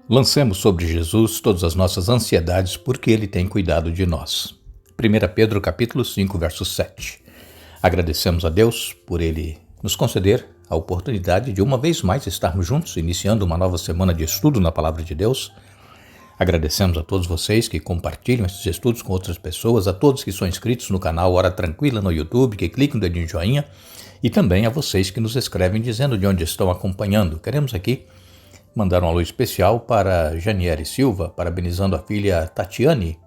Lancemos sobre Jesus todas as nossas ansiedades, porque Ele tem cuidado de nós. 1 Pedro capítulo 5, verso 7. Agradecemos a Deus por Ele nos conceder a oportunidade de uma vez mais estarmos juntos, iniciando uma nova semana de estudo na Palavra de Deus. Agradecemos a todos vocês que compartilham esses estudos com outras pessoas, a todos que são inscritos no canal Hora Tranquila no YouTube, que clicam no dedinho de joinha, e também a vocês que nos escrevem dizendo de onde estão acompanhando. Queremos aqui mandar um alô especial para Janiele Silva, parabenizando a filha Tatiane.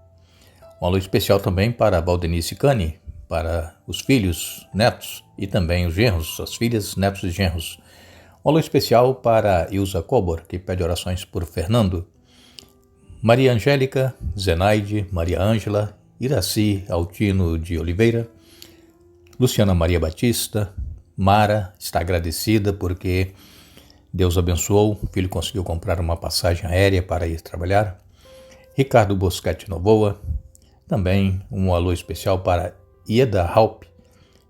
Um alô especial também para Valdenice Cani, para os filhos, netos e também os genros, as filhas, netos e genros. Um alô especial para Ilza Cobor, que pede orações por Fernando. Maria Angélica, Zenaide, Maria Ângela, Iraci Altino de Oliveira, Luciana Maria Batista, Mara está agradecida porque Deus abençoou, o filho conseguiu comprar uma passagem aérea para ir trabalhar. Ricardo Bosquete Novoa, também um alô especial para Ieda Halp,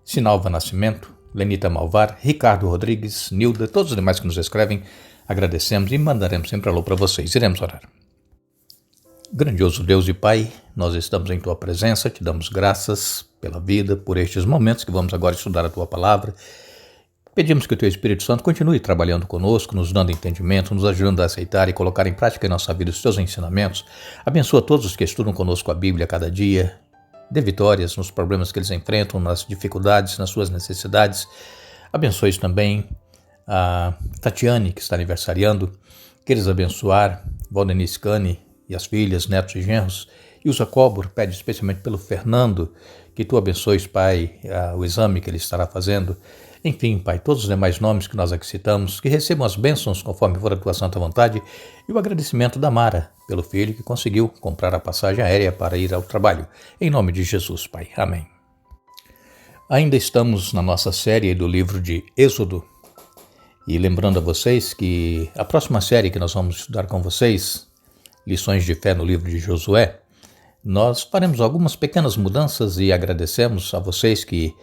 Sinalva Nascimento, Lenita Malvar, Ricardo Rodrigues, Nilda, todos os demais que nos escrevem, agradecemos e mandaremos sempre alô para vocês. Iremos orar. Grandioso Deus e Pai, nós estamos em Tua presença, te damos graças pela vida, por estes momentos que vamos agora estudar a Tua Palavra. Pedimos que o Teu Espírito Santo continue trabalhando conosco, nos dando entendimento, nos ajudando a aceitar e colocar em prática em nossa vida os Teus ensinamentos. Abençoa todos os que estudam conosco a Bíblia a cada dia. Dê vitórias nos problemas que eles enfrentam, nas dificuldades, nas suas necessidades. Abençoe também a Tatiane, que está aniversariando. Queres abençoar Valdenice Cani e as filhas, netos e genros. E o Jacobor pede especialmente pelo Fernando, que Tu abençoes, Pai, o exame que ele estará fazendo. Enfim, Pai, todos os demais nomes que nós aqui citamos, que recebam as bênçãos conforme for a Tua santa vontade, e o agradecimento da Mara, pelo filho que conseguiu comprar a passagem aérea para ir ao trabalho. Em nome de Jesus, Pai. Amém. Ainda estamos na nossa série do livro de Êxodo, e lembrando a vocês que a próxima série que nós vamos estudar com vocês, Lições de Fé no livro de Josué, nós faremos algumas pequenas mudanças e agradecemos a vocês que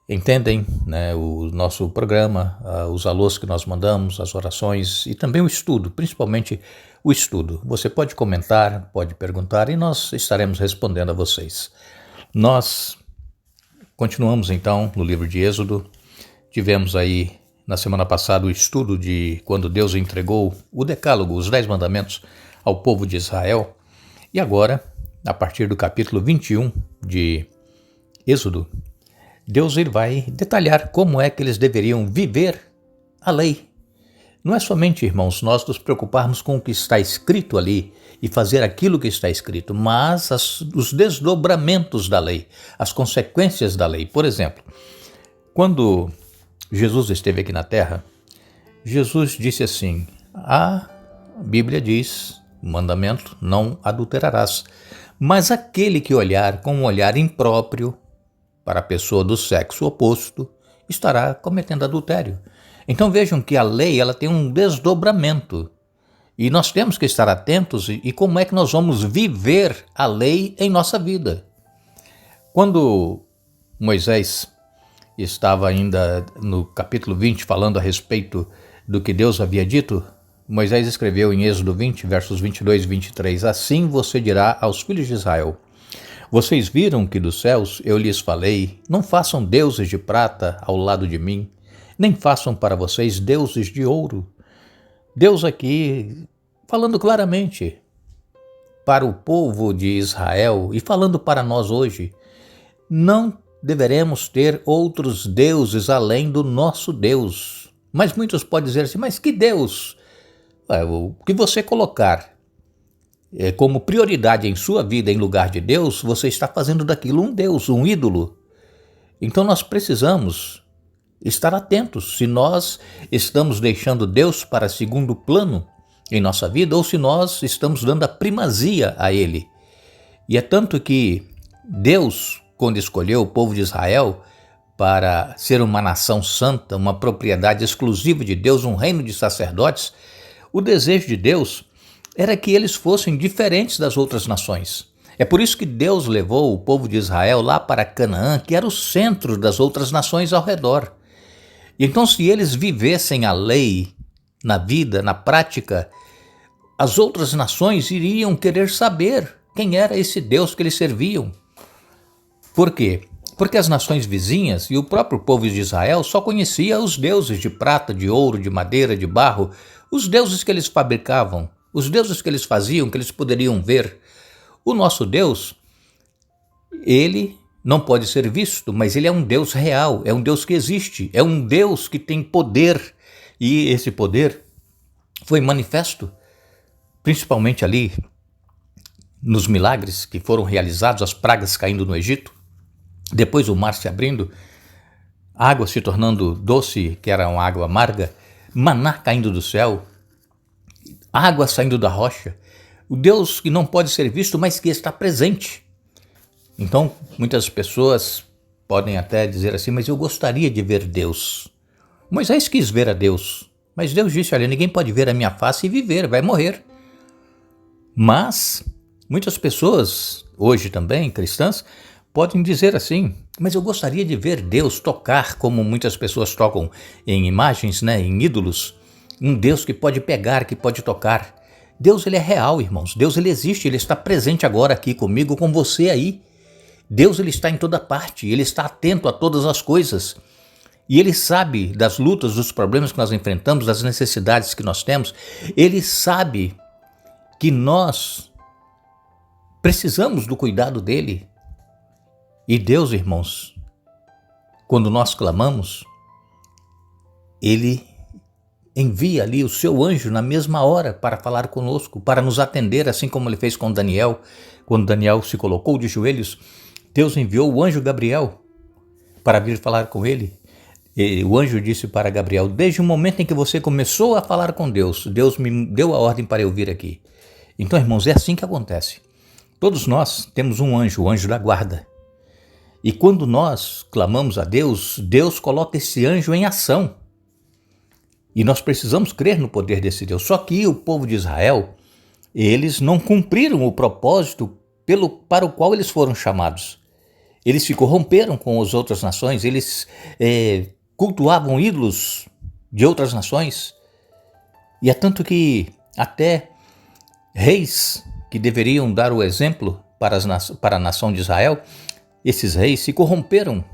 entendem, o nosso programa, os alôs que nós mandamos, as orações e também o estudo, principalmente o estudo. Você pode comentar, pode perguntar e nós estaremos respondendo a vocês. Nós continuamos então no livro de Êxodo. Tivemos aí na semana passada o estudo de quando Deus entregou o Decálogo, os 10 mandamentos ao povo de Israel. E agora, a partir do capítulo 21 de Êxodo, Deus vai detalhar como é que eles deveriam viver a lei. Não é somente, irmãos, nós nos preocuparmos com o que está escrito ali e fazer aquilo que está escrito, mas os desdobramentos da lei, as consequências da lei. Por exemplo, quando Jesus esteve aqui na terra, Jesus disse assim, a Bíblia diz, o mandamento, não adulterarás, mas aquele que olhar com um olhar impróprio para a pessoa do sexo oposto, estará cometendo adultério. Então vejam que a lei ela tem um desdobramento. E nós temos que estar atentos e como é que nós vamos viver a lei em nossa vida. Quando Moisés estava ainda no capítulo 20 falando a respeito do que Deus havia dito, Moisés escreveu em Êxodo 20, versos 22 e 23, assim você dirá aos filhos de Israel, vocês viram que dos céus eu lhes falei, não façam deuses de prata ao lado de mim, nem façam para vocês deuses de ouro. Deus aqui falando claramente para o povo de Israel e falando para nós hoje, não deveremos ter outros deuses além do nosso Deus. Mas muitos podem dizer assim, mas que Deus? O que você colocar como prioridade em sua vida em lugar de Deus, você está fazendo daquilo um Deus, um ídolo. Então nós precisamos estar atentos se nós estamos deixando Deus para segundo plano em nossa vida ou se nós estamos dando a primazia a Ele. E é tanto que Deus, quando escolheu o povo de Israel para ser uma nação santa, uma propriedade exclusiva de Deus, um reino de sacerdotes, o desejo de Deus era que eles fossem diferentes das outras nações. É por isso que Deus levou o povo de Israel lá para Canaã, que era o centro das outras nações ao redor. E então, se eles vivessem a lei na vida, na prática, as outras nações iriam querer saber quem era esse Deus que eles serviam. Por quê? Porque as nações vizinhas e o próprio povo de Israel só conhecia os deuses de prata, de ouro, de madeira, de barro, os deuses que eles fabricavam, os deuses que eles faziam, que eles poderiam ver. O nosso Deus, ele não pode ser visto, mas ele é um Deus real, é um Deus que existe, é um Deus que tem poder, e esse poder foi manifesto, principalmente ali nos milagres que foram realizados, as pragas caindo no Egito, depois o mar se abrindo, água se tornando doce, que era uma água amarga, maná caindo do céu, água saindo da rocha, o Deus que não pode ser visto, mas que está presente. Então, muitas pessoas podem até dizer assim, mas eu gostaria de ver Deus. Moisés quis ver a Deus, mas Deus disse, olha, ninguém pode ver a minha face e viver, vai morrer. Mas muitas pessoas, hoje também, cristãs, podem dizer assim, mas eu gostaria de ver Deus, tocar como muitas pessoas tocam em imagens, em ídolos, um Deus que pode pegar, que pode tocar. Deus, ele é real, irmãos. Deus, ele existe, ele está presente agora aqui comigo, com você aí. Deus, ele está em toda parte, ele está atento a todas as coisas. E ele sabe das lutas, dos problemas que nós enfrentamos, das necessidades que nós temos. Ele sabe que nós precisamos do cuidado dele. E Deus, irmãos, quando nós clamamos, ele envia ali o seu anjo na mesma hora para falar conosco, para nos atender, assim como ele fez com Daniel. Quando Daniel se colocou de joelhos, Deus enviou o anjo Gabriel para vir falar com ele. E o anjo disse para Gabriel, desde o momento em que você começou a falar com Deus, Deus me deu a ordem para eu vir aqui. Então, irmãos, é assim que acontece. Todos nós temos um anjo, o anjo da guarda. E quando nós clamamos a Deus, Deus coloca esse anjo em ação. E nós precisamos crer no poder desse Deus. Só que o povo de Israel, eles não cumpriram o propósito para o qual eles foram chamados. Eles se corromperam com as outras nações, eles cultuavam ídolos de outras nações. E é tanto que até reis que deveriam dar o exemplo para a nação de Israel, esses reis se corromperam,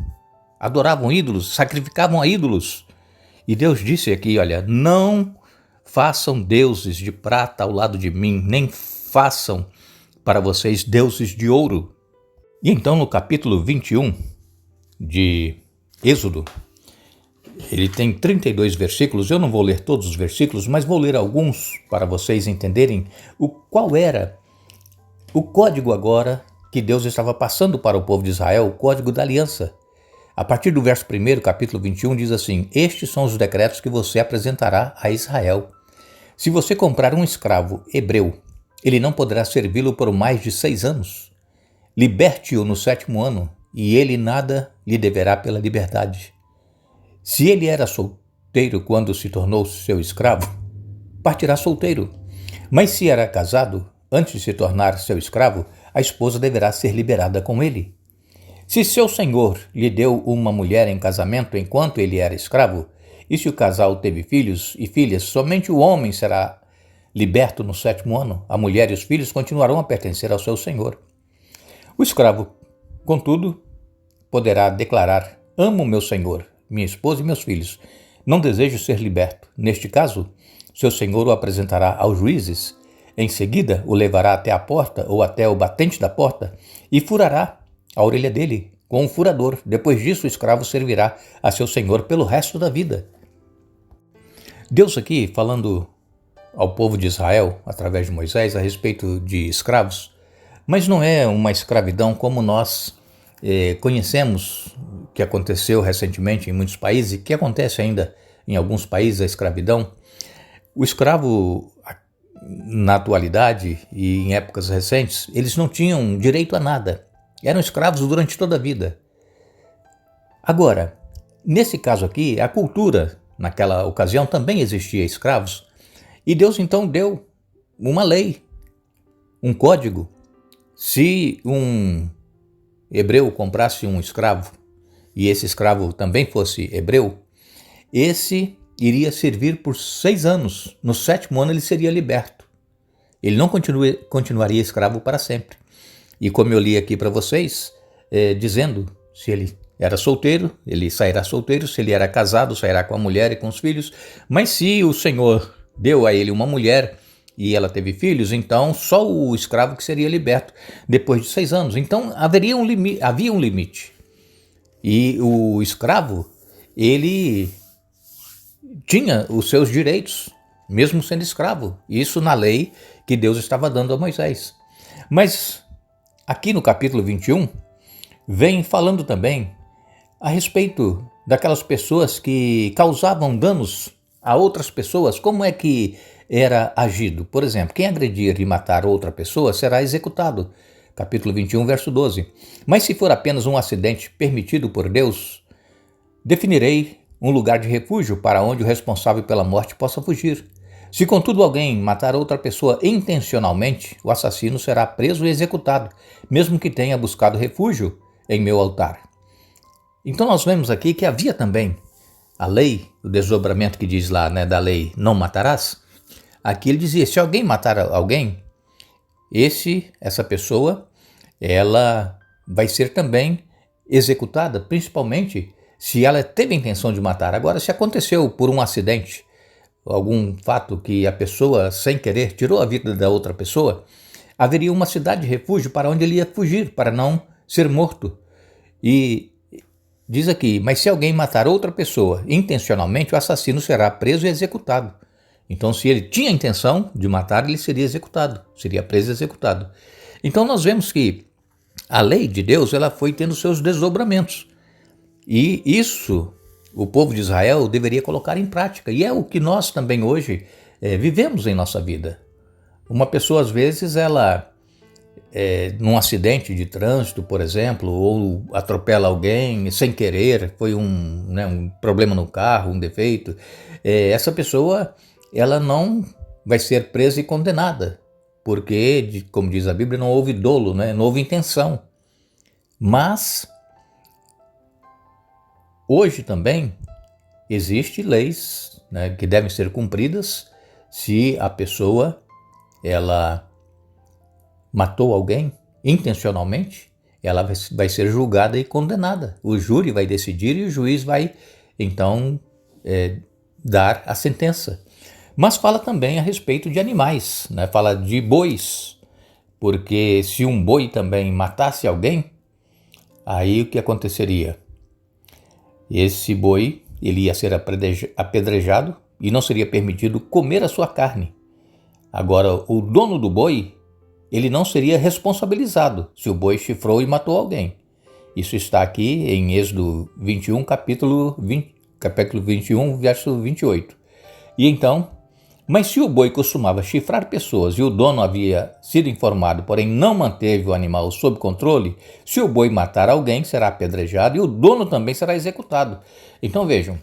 adoravam ídolos, sacrificavam a ídolos. E Deus disse aqui, olha, não façam deuses de prata ao lado de mim, nem façam para vocês deuses de ouro. E então no capítulo 21 de Êxodo, ele tem 32 versículos, eu não vou ler todos os versículos, mas vou ler alguns para vocês entenderem qual era o código agora que Deus estava passando para o povo de Israel, o código da aliança. A partir do verso 1, capítulo 21, diz assim, estes são os decretos que você apresentará a Israel. Se você comprar um escravo hebreu, ele não poderá servi-lo por mais de 6 anos. Liberte-o no 7º ano, e ele nada lhe deverá pela liberdade. Se ele era solteiro quando se tornou seu escravo, partirá solteiro. Mas se era casado, antes de se tornar seu escravo, a esposa deverá ser liberada com ele. Se seu senhor lhe deu uma mulher em casamento enquanto ele era escravo, e se o casal teve filhos e filhas, somente o homem será liberto no 7º ano. A mulher e os filhos continuarão a pertencer ao seu senhor. O escravo, contudo, poderá declarar, amo meu senhor, minha esposa e meus filhos. Não desejo ser liberto. Neste caso, seu senhor o apresentará aos juízes. Em seguida, o levará até a porta ou até o batente da porta e furará a orelha dele com um furador. Depois disso, o escravo servirá a seu senhor pelo resto da vida. Deus aqui, falando ao povo de Israel, através de Moisés, a respeito de escravos, mas não é uma escravidão como nós conhecemos, que aconteceu recentemente em muitos países e que acontece ainda em alguns países, a escravidão. O escravo, na atualidade e em épocas recentes, eles não tinham direito a nada. Eram escravos durante toda a vida. Agora, nesse caso aqui, a cultura, naquela ocasião, também existia escravos. E Deus então deu uma lei, um código. Se um hebreu comprasse um escravo, e esse escravo também fosse hebreu, esse iria servir por 6 anos. No 7º ano ele seria liberto. ele não continuaria escravo para sempre. E como eu li aqui para vocês, dizendo, se ele era solteiro, ele sairá solteiro, se ele era casado, sairá com a mulher e com os filhos, mas se o Senhor deu a ele uma mulher e ela teve filhos, então só o escravo que seria liberto depois de 6 anos. Então havia um limite. E o escravo, ele tinha os seus direitos, mesmo sendo escravo. Isso na lei que Deus estava dando a Moisés. Mas aqui no capítulo 21, vem falando também a respeito daquelas pessoas que causavam danos a outras pessoas. Como é que era agido? Por exemplo, quem agredir e matar outra pessoa será executado. Capítulo 21, verso 12. Mas se for apenas um acidente permitido por Deus, definirei um lugar de refúgio para onde o responsável pela morte possa fugir. Se, contudo, alguém matar outra pessoa intencionalmente, o assassino será preso e executado, mesmo que tenha buscado refúgio em meu altar. Então nós vemos aqui que havia também a lei, o desdobramento que diz lá, da lei não matarás. Aqui ele dizia, se alguém matar alguém, essa pessoa, ela vai ser também executada, principalmente se ela teve a intenção de matar. Agora, se aconteceu por um acidente, algum fato que a pessoa, sem querer, tirou a vida da outra pessoa, haveria uma cidade de refúgio para onde ele ia fugir, para não ser morto. E diz aqui, mas se alguém matar outra pessoa intencionalmente, o assassino será preso e executado. Então, se ele tinha a intenção de matar, ele seria executado, seria preso e executado. Então, nós vemos que a lei de Deus, ela foi tendo seus desdobramentos. E isso o povo de Israel deveria colocar em prática. E é o que nós também hoje vivemos em nossa vida. Uma pessoa, às vezes, ela, num acidente de trânsito, por exemplo, ou atropela alguém sem querer, foi um problema no carro, um defeito, essa pessoa, ela não vai ser presa e condenada, porque, como diz a Bíblia, não houve dolo, não houve intenção. Mas hoje também existem leis que devem ser cumpridas se a pessoa ela matou alguém intencionalmente, ela vai ser julgada e condenada. O júri vai decidir e o juiz vai, então, dar a sentença. Mas fala também a respeito de animais, fala de bois, porque se um boi também matasse alguém, aí o que aconteceria? Esse boi, ele ia ser apedrejado e não seria permitido comer a sua carne. Agora, o dono do boi, ele não seria responsabilizado se o boi chifrou e matou alguém. Isso está aqui em Êxodo 21, capítulo 21, verso 28. E então, mas se o boi costumava chifrar pessoas e o dono havia sido informado, porém não manteve o animal sob controle, se o boi matar alguém, será apedrejado e o dono também será executado. Então vejam,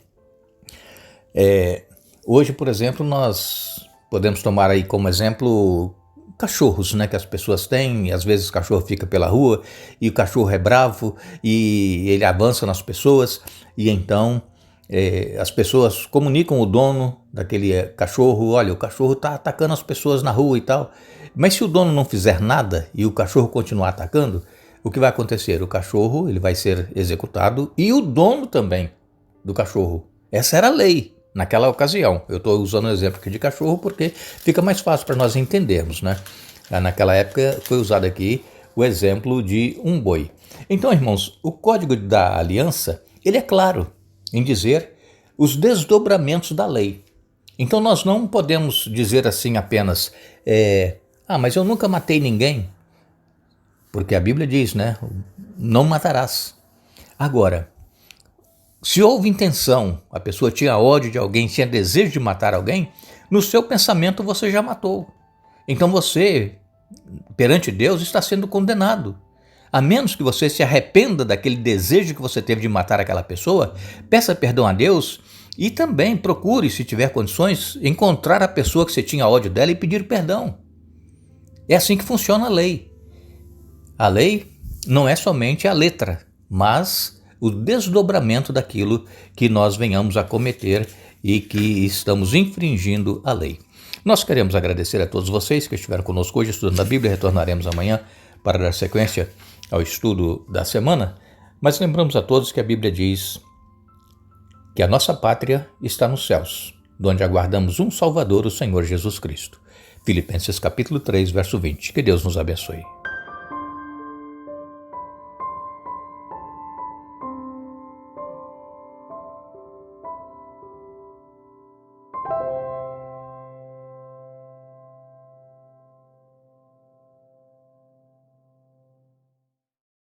hoje, por exemplo, nós podemos tomar aí como exemplo cachorros, que as pessoas têm, e às vezes o cachorro fica pela rua e o cachorro é bravo e ele avança nas pessoas e então as pessoas comunicam o dono daquele cachorro, olha, o cachorro está atacando as pessoas na rua e tal, mas se o dono não fizer nada e o cachorro continuar atacando, o que vai acontecer? O cachorro ele vai ser executado e o dono também do cachorro. Essa era a lei naquela ocasião. Eu estou usando o exemplo aqui de cachorro porque fica mais fácil para nós entendermos, Naquela época foi usado aqui o exemplo de um boi. Então, irmãos, o Código da Aliança, ele é claro em dizer os desdobramentos da lei. Então nós não podemos dizer assim apenas, mas eu nunca matei ninguém, porque a Bíblia diz, não matarás. Agora, se houve intenção, a pessoa tinha ódio de alguém, tinha desejo de matar alguém, no seu pensamento você já matou. Então você, perante Deus, está sendo condenado. A menos que você se arrependa daquele desejo que você teve de matar aquela pessoa, peça perdão a Deus e também procure, se tiver condições, encontrar a pessoa que você tinha ódio dela e pedir perdão. É assim que funciona a lei. A lei não é somente a letra, mas o desdobramento daquilo que nós venhamos a cometer e que estamos infringindo a lei. Nós queremos agradecer a todos vocês que estiveram conosco hoje estudando a Bíblia. Retornaremos amanhã para dar sequência ao estudo da semana, mas lembramos a todos que a Bíblia diz que a nossa pátria está nos céus, de onde aguardamos um Salvador, o Senhor Jesus Cristo. Filipenses capítulo 3, verso 20. Que Deus nos abençoe.